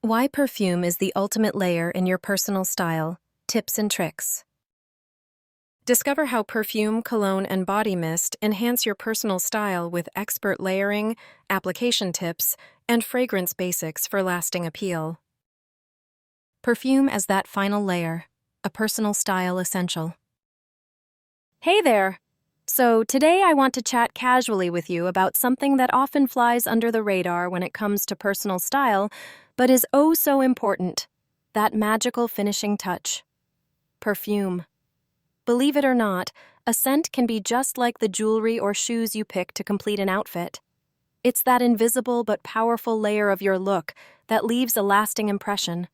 Why perfume is the ultimate layer in your personal style. Tips and tricks. Discover how perfume, cologne, and body mist enhance your personal style with expert layering, application tips, and fragrance basics for lasting appeal. Perfume as that final layer, a personal style essential. Hey there! So today I want to chat casually with you about something that often flies under the radar when it comes to personal style, but is oh so important, that magical finishing touch. Perfume. Believe it or not, a scent can be just like the jewelry or shoes you pick to complete an outfit. It's that invisible but powerful layer of your look that leaves a lasting impression.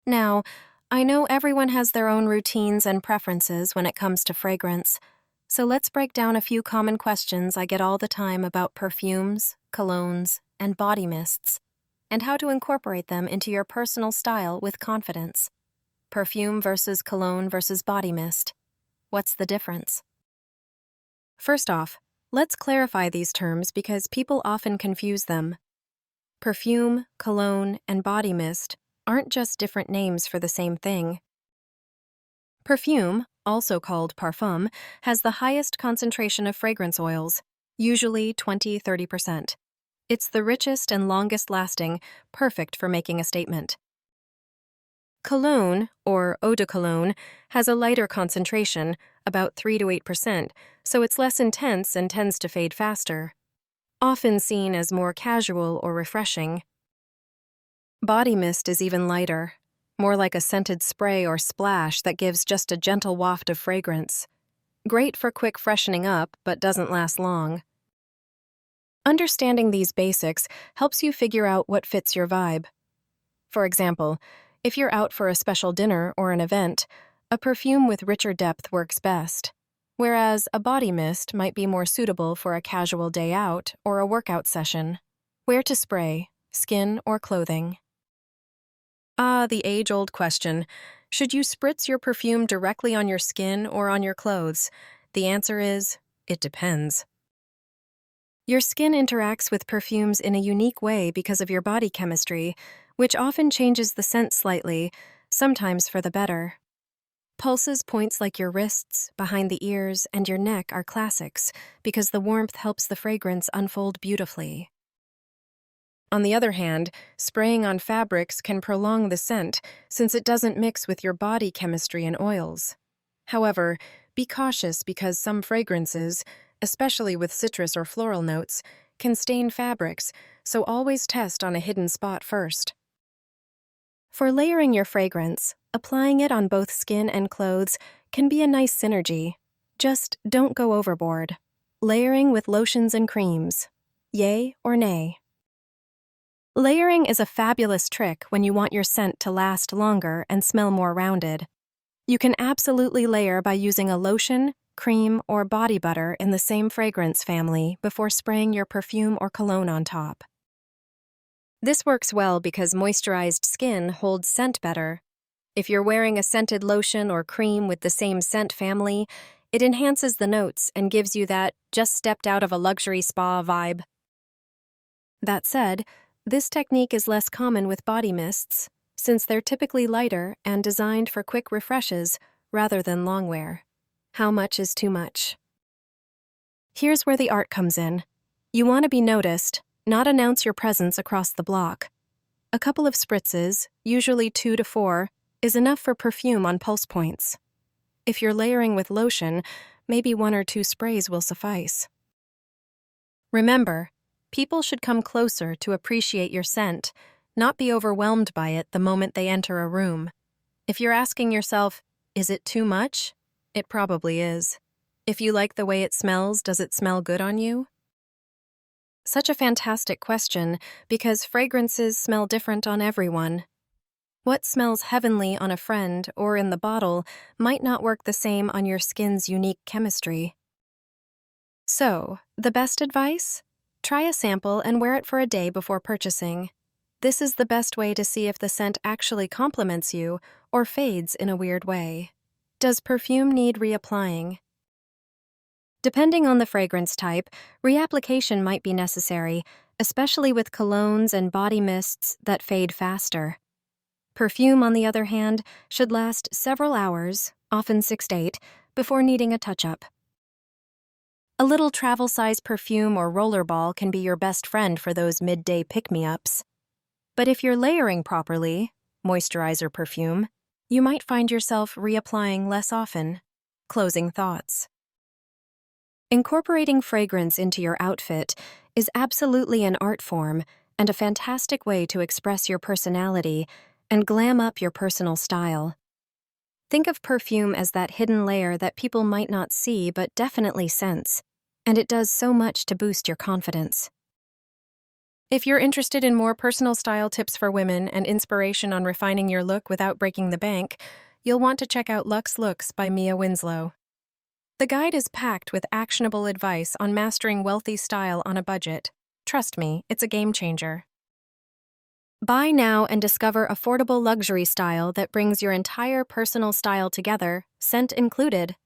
Now, I know everyone has their own routines and preferences when it comes to fragrance, so let's break down a few common questions I get all the time about perfumes, colognes, and body mists, and how to incorporate them into your personal style with confidence. Perfume versus cologne versus body mist. What's the difference? First off, let's clarify these terms because people often confuse them. Perfume, cologne, and body mist aren't just different names for the same thing. Perfume, also called parfum, has the highest concentration of fragrance oils, usually 20–30%. It's the richest and longest lasting, perfect for making a statement. Cologne, or eau de cologne, has a lighter concentration, about 3–8%, so it's less intense and tends to fade faster. Often seen as more casual or refreshing. Body mist is even lighter, more like a scented spray or splash that gives just a gentle waft of fragrance. Great for quick freshening up, but doesn't last long. Understanding these basics helps you figure out what fits your vibe. For example, if you're out for a special dinner or an event, a perfume with richer depth works best, whereas a body mist might be more suitable for a casual day out or a workout session. Where to spray, skin or clothing? The age-old question. Should you spritz your perfume directly on your skin or on your clothes? The answer is, it depends. Your skin interacts with perfumes in a unique way because of your body chemistry, which often changes the scent slightly, sometimes for the better. Pulses points like your wrists, behind the ears, and your neck are classics because the warmth helps the fragrance unfold beautifully. On the other hand, spraying on fabrics can prolong the scent since it doesn't mix with your body chemistry and oils. However, be cautious because some fragrances, especially with citrus or floral notes, can stain fabrics, so always test on a hidden spot first. For layering your fragrance, applying it on both skin and clothes can be a nice synergy. Just don't go overboard. Layering with lotions and creams. Yay or nay? Layering is a fabulous trick when you want your scent to last longer and smell more rounded. You can absolutely layer by using a lotion, cream, or body butter in the same fragrance family before spraying your perfume or cologne on top. This works well because moisturized skin holds scent better. If you're wearing a scented lotion or cream with the same scent family, it enhances the notes and gives you that just stepped out of a luxury spa vibe. That said, this technique is less common with body mists, since they're typically lighter and designed for quick refreshes rather than long wear. How much is too much? Here's where the art comes in. You want to be noticed, not announce your presence across the block. A couple of spritzes, usually 2 to 4, is enough for perfume on pulse points. If you're layering with lotion, maybe 1 or 2 sprays will suffice. Remember, people should come closer to appreciate your scent, not be overwhelmed by it the moment they enter a room. If you're asking yourself, is it too much? It probably is. If you like the way it smells, does it smell good on you? Such a fantastic question because fragrances smell different on everyone. What smells heavenly on a friend or in the bottle might not work the same on your skin's unique chemistry. So, the best advice? Try a sample and wear it for a day before purchasing. This is the best way to see if the scent actually complements you or fades in a weird way. Does perfume need reapplying? Depending on the fragrance type, reapplication might be necessary, especially with colognes and body mists that fade faster. Perfume, on the other hand, should last several hours, often 6 to 8, before needing a touch-up. A little travel-size perfume or rollerball can be your best friend for those midday pick-me-ups. But if you're layering properly, moisturizer perfume, you might find yourself reapplying less often. Closing thoughts. Incorporating fragrance into your outfit is absolutely an art form and a fantastic way to express your personality and glam up your personal style. Think of perfume as that hidden layer that people might not see but definitely sense, and it does so much to boost your confidence. If you're interested in more personal style tips for women and inspiration on refining your look without breaking the bank, you'll want to check out Luxe Looks by Mia Winslow. The guide is packed with actionable advice on mastering wealthy style on a budget. Trust me, it's a game changer. Buy now and discover affordable luxury style that brings your entire personal style together, scent included,